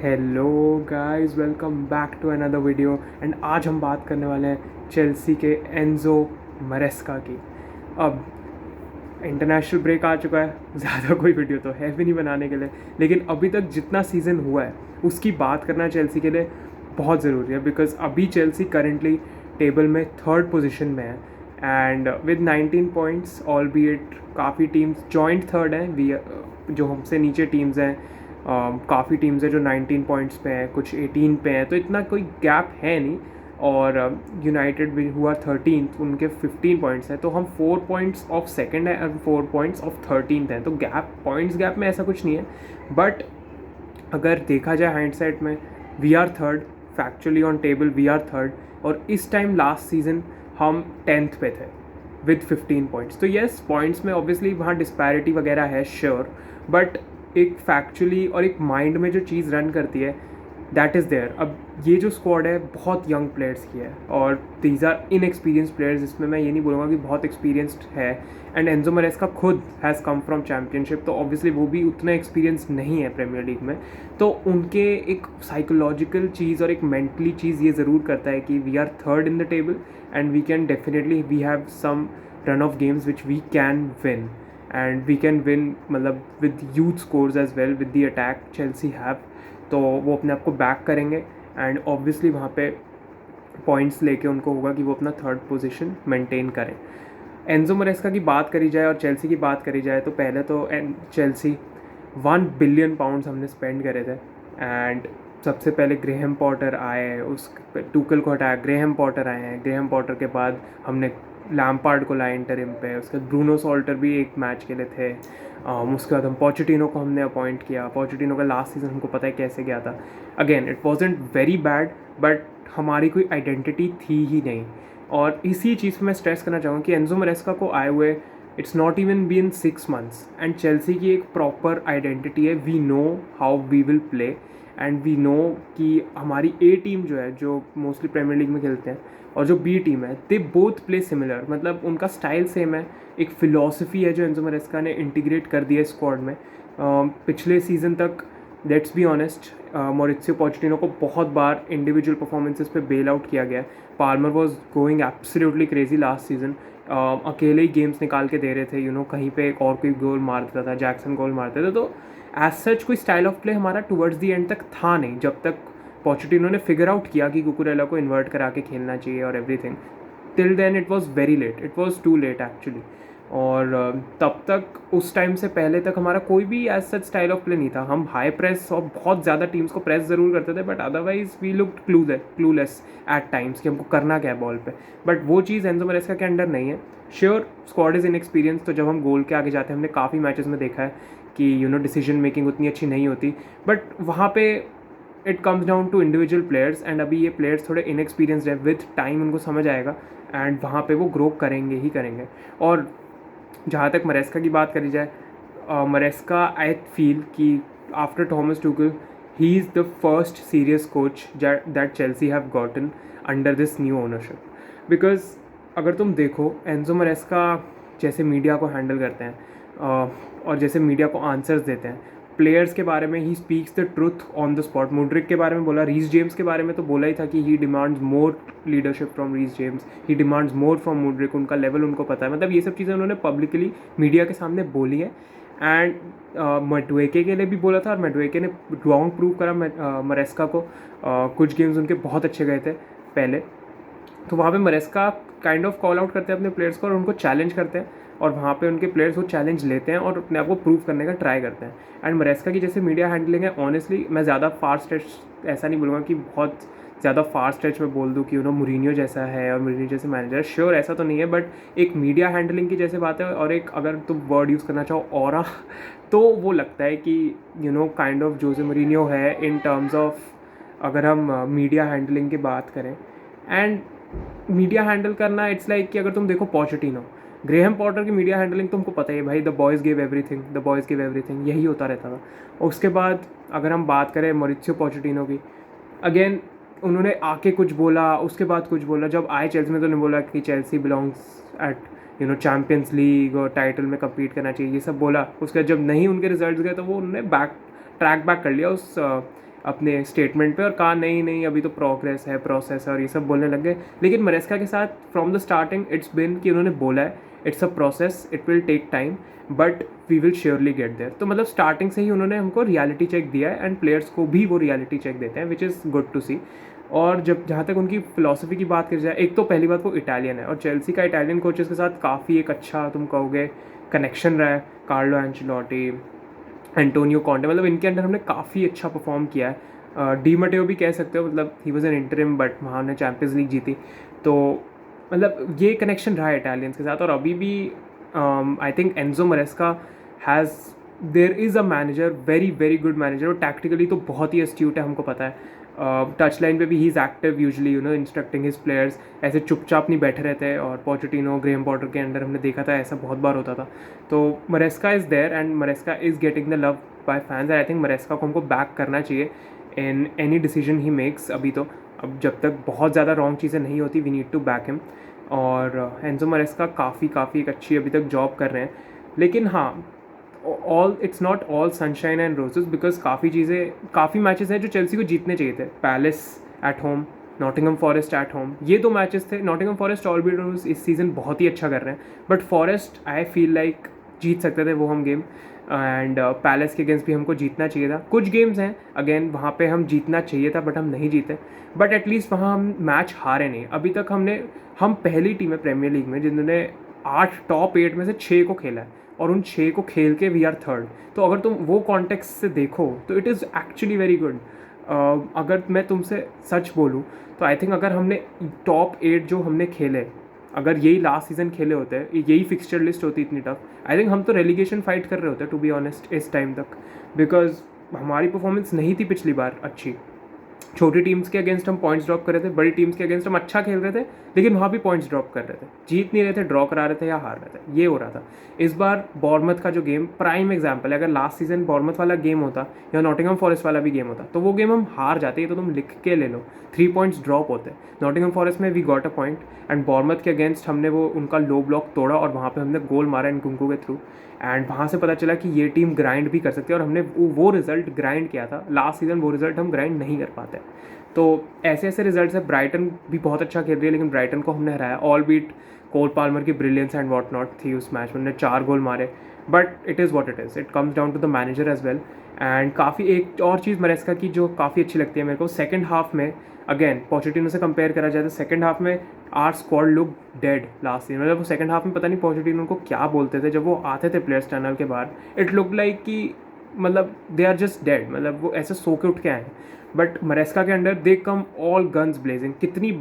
Hello guys, welcome back to another video. And आज हम बात करने वाले हैं चेल्सी के एंजो मरेस्का की। अब इंटरनेशनल ब्रेक आ चुका है, ज़्यादा कोई वीडियो तो है भी नहीं बनाने के लिए, लेकिन अभी तक जितना सीज़न हुआ है उसकी बात करना चेल्सी के लिए बहुत ज़रूरी है। बिकॉज अभी चेल्सी करेंटली टेबल में थर्ड पोजीशन में है and with 19 points, all B it काफ़ी टीम्स जॉइंट थर्ड हैं। वी जो हमसे नीचे टीम्स हैं, काफ़ी टीम्स हैं जो 19 पॉइंट्स पे हैं, कुछ 18 पे हैं, तो इतना कोई गैप है नहीं। और यूनाइटेड भी हुआ 13, उनके 15 पॉइंट्स हैं, तो हम 4 पॉइंट्स ऑफ सेकंड है और 4 पॉइंट्स ऑफ 13th हैं। तो पॉइंट्स गैप में ऐसा कुछ नहीं है। बट अगर देखा जाए हाइंडसाइट में, we are third, factually on table we are third. और इस टाइम लास्ट सीजन हम 10th पे थे विद 15 पॉइंट्स। तो येस, पॉइंट्स में ऑब्वियसली वहाँ डिस्पैरिटी वगैरह है, श्योर, बट एक फैक्चुअली और एक माइंड में जो चीज़ रन करती है दैट इज़ देयर। अब ये जो स्क्वाड है बहुत यंग प्लेयर्स की है और दीज आर इनएक्सपीरियंस प्लेयर्स। इसमें मैं ये नहीं बोलूँगा कि बहुत एक्सपीरियंस्ड है। एंड एंजो मरेस्का खुद हैज़ कम फ्रॉम चैम्पियनशिप, तो ऑब्वियसली वो भी उतना एक्सपीरियंस नहीं है प्रीमियर लीग में। तो उनके एक साइकोलॉजिकल चीज़ और एक मेंटली चीज़ ये ज़रूर करता है कि we are third in the table and we can definitely, we have some run of games which we can win and we can win, मतलब with youth scores as well with the attack Chelsea have. तो वो अपने आप को back करेंगे and obviously वहाँ पे points लेके उनको होगा कि वो अपना थर्ड पोजीशन मेंटेन करें। एंजो मरेस्का की बात करी जाए और चेल्सी की बात करी जाए तो पहले तो चेल्सी 1 बिलियन पाउंड्स हमने स्पेंड करे थे। एंड सबसे पहले ग्रेहम पॉटर आए, उस टूकल को हटाया, ग्रेहम पॉटर आए हैं। ग्रेहम पॉटर के बाद हमने लैम्पार्ड को लाया इंटरिम पे, उसके बाद ब्रूनो सॉल्टर भी एक मैच के लिए थे। उसके बाद हम पोचेटिनो को हमने अपॉइंट किया। पोचेटिनो का लास्ट सीज़न हमको पता है कैसे गया था। Again it wasn't very bad, but हमारी कोई आइडेंटिटी थी ही नहीं। और इसी चीज़ पर मैं स्ट्रेस करना चाहूँगा कि एंजो मरेस्का को आए हुए it's not even been 6 months and Chelsea की एक प्रॉपर आइडेंटिटी है। We know how we will play and we know कि हमारी ए टीम जो है, जो मोस्टली प्रीमियर लीग में खेलते हैं, और जो बी टीम है, दे बोथ प्ले सिमिलर, मतलब उनका स्टाइल सेम है। एक फ़िलॉसफी है जो एंजो मरेस्का ने इंटीग्रेट कर दिया स्क्वाड में। पिछले सीज़न तक लेट्स बी ऑनेस्ट, मॉरित्सियो पोचेटिनो को बहुत बार इंडिविजुअल परफॉर्मेंसेस पे बेल आउट किया गया है। Palmer was going absolutely crazy last season, अकेले ही गेम्स निकाल के दे रहे थे, कहीं पे एक और कोई गोल मार देता था, जैक्सन गोल मारते थे। तो एज सच कोई स्टाइल ऑफ प्ले हमारा टुवर्ड्स दी एंड तक था नहीं, जब तक पोचेटिनो ने फिगर आउट किया कि कुकुरेला को इन्वर्ट करा के खेलना चाहिए और everything. Till then it was very late, it was too late actually. और तब तक उस टाइम से पहले तक हमारा कोई भी as such style of play नहीं था। हम हाई प्रेस और बहुत ज़्यादा टीम्स को प्रेस ज़रूर करते थे, but otherwise we looked clueless at times कि हमको करना क्या है बॉल पे। बट वो चीज़ एंजो मरेस्का के अंडर नहीं है। श्योर, स्क्वाड इज़ इनएक्सपीरियंस, तो जब हम गोल के आगे जाते हैं, हमने काफ़ी मैचेस में देखा है कि डिसीजन मेकिंग उतनी अच्छी नहीं होती। बट वहाँ पे it comes down to individual players and अभी ये प्लेयर्स थोड़े इनएक्सपीरियंसड है। विथ टाइम उनको समझ आएगा एंड वहाँ पे वो ग्रो करेंगे ही करेंगे। और जहाँ तक मरेस्का की बात करी जाए, मरेस्का आई फील कि after Thomas Tuchel he is the first serious coach that Chelsea have gotten under this new ownership. Because अगर तुम देखो, एंजो मरेस्का जैसे मीडिया को हैंडल करते हैं और जैसे मीडिया को आंसर्स देते हैं प्लेयर्स के बारे में, he speaks the truth on the spot. Mudryk के बारे में बोला, रीस जेम्स के बारे में तो बोला ही था कि he demands more leadership from Reece James, he demands more from Mudryk. उनका लेवल उनको पता है, मतलब ये सब चीज़ें उन्होंने पब्लिकली मीडिया के सामने बोली है। एंड मडुएके के लिए भी बोला था और मडुएके ने रॉन्ग प्रूव करा मरेस्का को। कुछ गेम्स उनके बहुत अच्छे गए थे पहले, तो वहाँ पे मरेस्का काइंड ऑफ कॉल आउट करते हैं अपने प्लेयर्स को और उनको चैलेंज करते हैं, और वहाँ पे उनके प्लेयर्स वो चैलेंज लेते हैं और अपने आप को प्रूव करने का ट्राई करते हैं। एंड मरेस्का की जैसे मीडिया हैंडलिंग है, ऑनेस्टली मैं ज़्यादा फार स्ट्रेच ऐसा नहीं बोलूँगा कि बहुत ज़्यादा फार स्ट्रेच में बोल दूँ कि मुरीनियो जैसा है और मुरीनियो जैसे मैनेजर, श्योर ऐसा तो नहीं है, बट एक मीडिया हैंडलिंग की जैसे बात है। और एक अगर तुम वर्ड यूज़ करना चाहो ऑरा, तो वो लगता है कि काइंड ऑफ जोसे मुरीनियो है इन टर्म्स ऑफ, अगर हम मीडिया हैंडलिंग की बात करें। एंड मीडिया हैंडल करना, इट्स लाइक कि अगर तुम देखो पोचेटिनो, ग्रेहम पॉटर की मीडिया हैंडलिंग तुमको पता ही है भाई, the boys give everything, the boys give everything, यही होता रहता था। और उसके बाद अगर हम बात करें मॉरित्सियो पोचेटिनो की, अगेन उन्होंने आके कुछ बोला, उसके बाद कुछ बोला। जब आए चेल्सी में तो उन्होंने बोला कि Chelsea belongs at Champions League और टाइटल में कम्पीट करना चाहिए, ये सब बोला। उसके बाद जब नहीं उनके रिजल्ट गए तो वो उन्होंने ट्रैक बैक कर लिया उस अपने स्टेटमेंट पे और कहा नहीं नहीं अभी तो प्रोग्रेस है, प्रोसेस है और ये सब बोलने लग गए। लेकिन मरेस्का के साथ from the starting it's been कि उन्होंने बोला है it's a process, it will take time but we will surely get there. तो मतलब स्टार्टिंग से ही उन्होंने हमको रियलिटी चेक दिया है एंड प्लेयर्स को भी वो रियलिटी चेक देते हैं, विच इज़ गुड टू सी। और जब जहाँ तक उनकी फ़िलॉसफी की बात की जाए, एक तो पहली बात वो इटालियन है और चेल्सी का इटालियन कोचेस के साथ काफ़ी एक अच्छा तुम कहोगे कनेक्शन रहा है। कार्लो एंचेलोटी, एंटोनियो कॉन्टे, मतलब इनके अंडर हमने काफ़ी अच्छा परफॉर्म किया है। डी मटेओ भी कह सकते हो, मतलब he was an interim but वहाँ हमने चैम्पियंस लीग जीती। तो मतलब ये कनेक्शन रहा है इटालियंस के साथ। और अभी भी I think Enzo मरेस्का has there is a manager, very very good manager. और टैक्टिकली तो बहुत ही एस्ट्यूट है, हमको पता है। टच लाइन पे भी he is active usually, you know, instructing his players. ऐसे चुपचाप नहीं बैठे रहते। और पोचेटिनो, ग्रेहम पॉटर के अंडर हमने देखा था ऐसा बहुत बार होता था। तो Maresca is there and Maresca is getting the love by fans. I think Maresca को हमको बैक करना चाहिए in any decision he makes. अभी तो अब जब तक बहुत ज़्यादा रॉन्ग चीज़ें नहीं होती, we need to back him. और एंजो मरेस्का काफ़ी एक अच्छी अभी तक जॉब कर रहे हैं। लेकिन हाँ, all it's not all sunshine and roses, because काफ़ी मैचेस हैं जो चेल्सी को जीतने चाहिए थे। Palace at home, Nottingham Forest at home, ये 2 मैचेस थे। नॉटिंघम फॉरेस्ट ऑलरेडी इस सीज़न बहुत ही अच्छा कर रहे हैं, but Forest I feel like जीत सकते थे वो हम गेम। एंड पैलेस के अगेंस्ट भी हमको जीतना चाहिए था। कुछ गेम्स हैं अगेन वहाँ पे हम जीतना चाहिए था बट हम नहीं जीते। बट एटलीस्ट वहाँ हम मैच हारे नहीं। अभी तक हम पहली टीम है प्रीमियर लीग में जिन्होंने 8 टॉप 8 में से 6 को खेला है और उन 6 को खेल के वी आर थर्ड। तो अगर तुम वो कॉन्टेक्स्ट से देखो तो it is actually very good. अगर मैं तुमसे सच बोलूँ तो आई थिंक अगर हमने टॉप 8 जो हमने खेले, अगर यही लास्ट सीज़न खेले होते हैं, यही फिक्सचर लिस्ट होती इतनी टफ, आई थिंक हम तो रेलीगेशन फाइट कर रहे होते टू बी ऑनेस्ट इस टाइम तक। बिकॉज हमारी परफॉर्मेंस नहीं थी पिछली बार अच्छी। छोटी टीम्स के अगेंस्ट हम पॉइंट्स ड्रॉप कर रहे थे, बड़ी टीम्स के अगेंस्ट हम अच्छा खेल रहे थे लेकिन वहाँ भी पॉइंट्स ड्रॉप कर रहे थे। जीत नहीं रहे थे, ड्रॉ करा रहे थे या हार रहे थे, ये हो रहा था। इस बार बॉर्मथ का जो गेम प्राइम एग्जाम्पल है। अगर लास्ट सीजन बॉर्मथ वाला गेम होता या नॉटिंघम फॉरेस्ट वाला भी गेम होता तो वो गेम हम हार जाते। ये तो तुम लिख के ले लो, 3 पॉइंट्स ड्रॉप होते। नॉटिंघम फॉरेस्ट में we got a point and Bournemouth के अगेंस्ट हमने वो उनका लो ब्लॉक तोड़ा और वहाँ पर हमने गोल मारा इनकुंकू के थ्रू। एंड वहाँ से पता चला कि ये टीम ग्राइंड भी कर सकती है और हमने वो रिजल्ट ग्राइंड किया था। लास्ट सीजन वो रिजल्ट हम ग्राइंड नहीं कर पाते। तो ऐसे ऐसे रिजल्ट्स है। ब्राइटन भी बहुत अच्छा खेल रही है लेकिन ब्राइटन को हमने हराया। ऑल बीट कोल पाल्मर की ब्रिलियंस एंड वॉट नॉट थी उस मैच में, उन्होंने 4 गोल मारे। But it is what it is, it comes down to the manager as well. And काफ़ी एक और चीज़ मरेस्का की जो काफ़ी अच्छी लगती है मेरे को, सेकंड हाफ में अगेन पोचेटिनो से कंपेयर करा जाए तो सेकंड हाफ में our squad look dead last season. मतलब वो सेकंड हाफ में पता नहीं पोचेटिनो उनको क्या बोलते थे जब वो आते थे प्लेयर्स टनल के बाहर, इट लुक लाइक कि मतलब दे आर जस्ट डेड, मतलब वो ऐसे सो के उठ के आए। बट मरेस्का के under they come all guns blazing. कितनी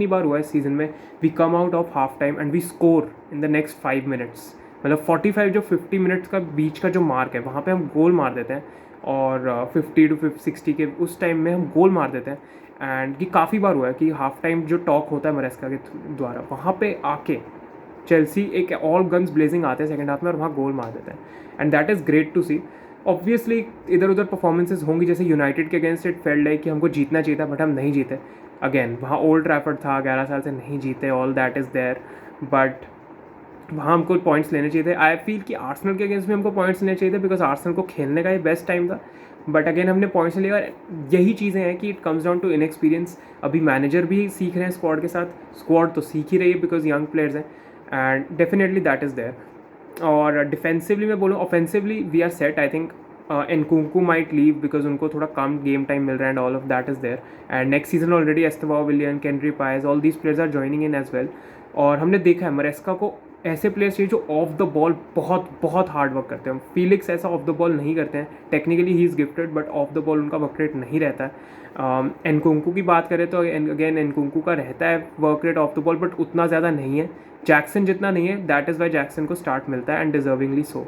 बार हुआ है इस सीज़न में we come out of half time and we score in the next 5 minutes. मतलब 45 जो 50 मिनट्स का बीच का जो मार्क है वहाँ पे हम गोल मार देते हैं और 50 to 60 के उस टाइम में हम गोल मार देते हैं। एंड ये काफ़ी बार हुआ है कि हाफ टाइम जो टॉक होता है मरेस्का के द्वारा वहाँ पे आके चेल्सी एक ऑल गन्स ब्लेजिंग आते हैं सेकंड हाफ में और वहाँ गोल मार देते हैं and that is great to see. Obviously इधर उधर परफॉर्मेंसेज होंगी, जैसे यूनाइटेड के अगेंस्ट इट फेल्ड लाइक कि हमको जीतना चाहिए था बट हम नहीं जीते। अगेन वहाँ ओल्ड ट्रैफर्ड था, 11 साल से नहीं जीते, all that is there. But वहाँ हमको पॉइंट्स लेने चाहिए थे। आई फील कि आर्सेनल के अगेंस्ट भी हमको पॉइंट्स लेने चाहिए थे बिकॉज आर्सेनल को खेलने का ये बेस्ट टाइम था। बट अगेन हमने पॉइंट्स लिया और यही चीज़ें हैं कि it comes down to inexperience. अभी मैनेजर भी सीख रहे हैं स्क्वाड के साथ, स्क्वाड तो सीख ही रही है बिकॉज यंग प्लेयर्स हैं and definitely that is there. और डिफेंसिवली मैं बोलूँ, offensively we are set. I think Nkunku might leave because उनको थोड़ा कम गेम टाइम मिल रहा है and all of that is there. And next season already Estevao Willian, Kendry Paez, all these players are joining in as well. और हमने देखा है मरेस्का को ऐसे प्लेयर्स चाहिए जो ऑफ द बॉल बहुत बहुत हार्ड वर्क करते हैं। फीलिक्स ऐसा ऑफ द बॉल नहीं करते हैं, technically he is gifted but of the ball उनका वर्क रेट नहीं रहता है। एनकुंकू की बात करें तो अगेन एनकुंकू का रहता है work rate off the ball but उतना ज़्यादा नहीं है, जैक्सन जितना नहीं है। दैट इज़ वाई जैक्सन को स्टार्ट मिलता है एंड डिजर्विंगली सो।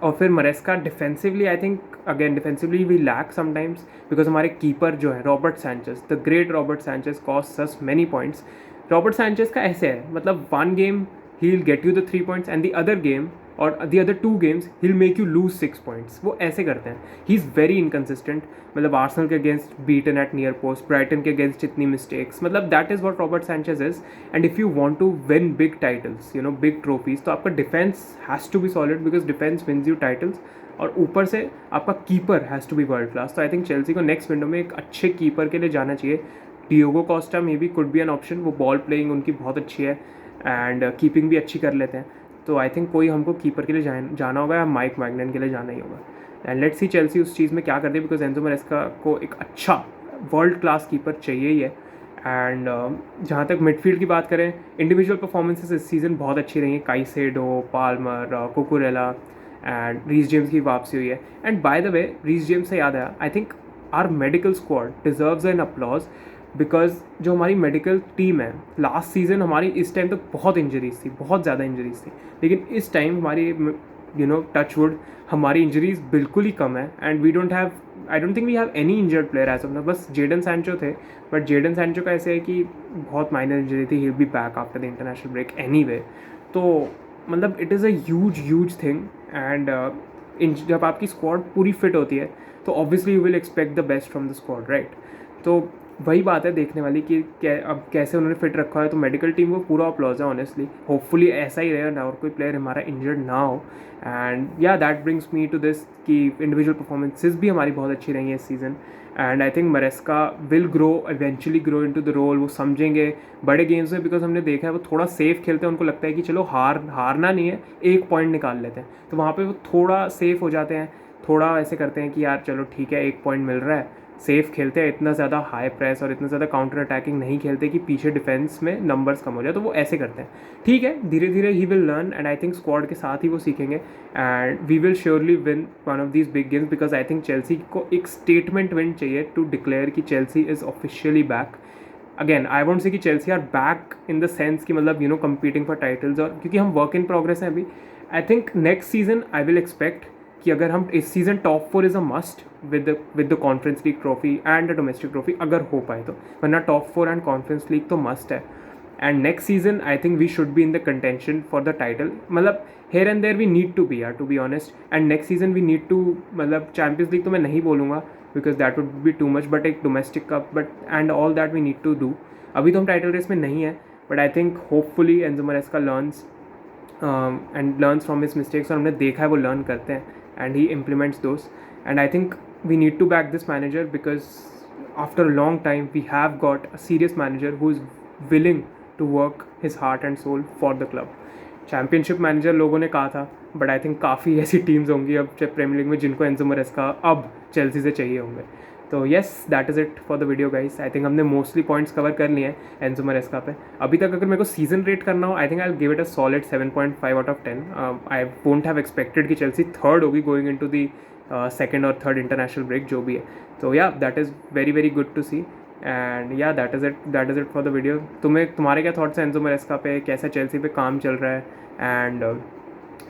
और फिर Maresca defensively I think again defensively we lack sometimes because हमारे कीपर जो है Robert Sanchez, the great Robert Sanchez cost us many points. Robert Sanchez का ऐसे है, मतलब one game he will get you the 3 points and the other game और the other 2 games he will make you lose 6 points. वो ऐसे करते हैं, he is very inconsistent. मतलब आर्सेनल के against beaten at near post, Brighton के against इतनी mistakes, मतलब that is what Robert Sanchez is. And if you want to win big titles, you know big trophies, तो आपका defence has to be solid because defence wins you titles. और ऊपर से आपका keeper has to be world class. तो I think Chelsea को next window में एक अच्छे कीपर के लिए जाना चाहिए। Diogo Costa maybe could be an option, वो बॉल प्लेइंग उनकी बहुत अच्छी है एंड कीपिंग भी अच्छी कर लेते हैं। तो आई थिंक कोई हमको कीपर के लिए जाना होगा या माइक मैग्नन के लिए जाना ही होगा। एंड लेट्स सी चेल्सी उस चीज़ में क्या करती है, बिकॉज एंजो मैरेस्का को एक अच्छा वर्ल्ड क्लास कीपर चाहिए ही है। एंड जहाँ तक मिडफील्ड की बात करें, इंडिविजुअल परफॉर्मेंसेस इस सीज़न बहुत अच्छी रही हैं। Caicedo, Palmer, Cucurella and Reece James की वापसी हुई है। And by the way Reece James से याद आया, I think our medical squad deserves an applause, because जो हमारी मेडिकल टीम है, लास्ट सीज़न हमारी इस टाइम तक बहुत इंजरीज थी, बहुत ज़्यादा इंजरीज थी, लेकिन इस टाइम हमारी टच वुड हमारी इंजरीज बिल्कुल ही कम है। And we don't have, I don't think we have any injured player as of now. बस जेडन सैंचो थे, बट जेडन सैंचो का ऐसे है कि बहुत माइनर इंजरी थी, he will be back after the international break anyway. तो मतलब it is a huge thing. And जब आपकी स्क्वाड पूरी फिट होती है तो obviously you will expect the best from the squad, right. तो वही बात है देखने वाली कि अब कैसे उन्होंने फिट रखा है। तो मेडिकल टीम को पूरा अपलॉज है ऑनेस्टली, होपफुली ऐसा ही रहे ना और कोई प्लेयर हमारा इंजर्ड ना हो। And yeah that brings me to this कि इंडिविजुअल परफॉर्मेंसेज भी हमारी बहुत अच्छी रही है इस season. And I think Maresca will grow, eventually grow into the role. वो समझेंगे बड़े गेम्स में, बिकॉज हमने देखा है वो थोड़ा सेफ खेलते हैं। उनको लगता है कि चलो हारना नहीं है, एक पॉइंट निकाल लेते हैं, तो वहाँ पे वो थोड़ा सेफ हो जाते हैं, थोड़ा ऐसे करते हैं कि यार चलो ठीक है, एक पॉइंट मिल रहा है, सेफ खेलते हैं। इतना ज़्यादा हाई प्रेस और इतना ज़्यादा काउंटर अटैकिंग नहीं खेलते कि पीछे डिफेंस में नंबर्स कम हो जाए, तो वो ऐसे करते हैं। ठीक है, धीरे धीरे ही will learn and I think squad के साथ ही वो सीखेंगे and we will surely win one of these big games, because I think Chelsea को एक स्टेटमेंट विन चाहिए टू डिक्लेयर कि Chelsea is officially back. Again I won't say कि Chelsea are back in the sense कि मतलब competing for titles, और क्योंकि हम वर्क इन प्रोग्रेस हैं अभी। I think next season I will expect कि अगर हम इस season top 4 is a must with the conference league trophy and the domestic trophy, अगर हो पाए तो, वरना टॉप 4 एंड कॉन्फ्रेंस लीग तो मस्ट है। And next season I think we should be in the contention for the title. मतलब here and there we need to be, यार to be honest. And next season we need to, मतलब champions league तो मैं नहीं बोलूँगा because that would be too much, but एक domestic cup but and all that we need to do. अभी तो हम टाइटल रेस में नहीं है, but I think hopefully Enzo Maresca learns and learns from his mistakes, और हमने देखा है वो लर्न करते हैं and he implements those. And I think we need to back this manager because after a long time we have got a serious manager who is willing to work his heart and soul for the club. Championship manager लोगों ने कहा था, but I think काफ़ी ऐसी teams होंगी अब premiere league में जिनको एंजो मैरेस्का अब चेल्सी से चाहिए होंगे। तो yes, that is it for the video guys. I think हमने मोस्टली पॉइंट्स कवर कर लिए हैं एंजो मैरेस्का पे। अभी तक अगर मेरे को सीजन रेट करना हो, I think I will give it a solid 7.5 out of 10। I won't have expected कि चेल्सी थर्ड होगी गोइंग इनटू दी सेकंड और थर्ड इंटरनेशनल ब्रेक जो भी है। तो yeah that is very very good to see. And yeah that is it for the video. तुम्हारे क्या thoughts हैं एंजो मैरेस्का पे, कैसा चेल्सी पे काम चल रहा है, एंड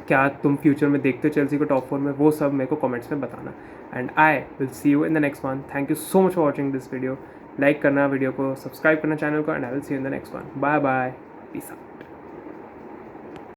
क्या तुम फ्यूचर में देखते हो चेल्सी को टॉप 4 में, वो सब मेरे को कमेंट्स में बताना। And I will see you in the next one. Thank you so much for watching this video. Like करना वीडियो को, सब्सक्राइब करना चैनल को, and I will see you in the next one. Bye bye, peace out.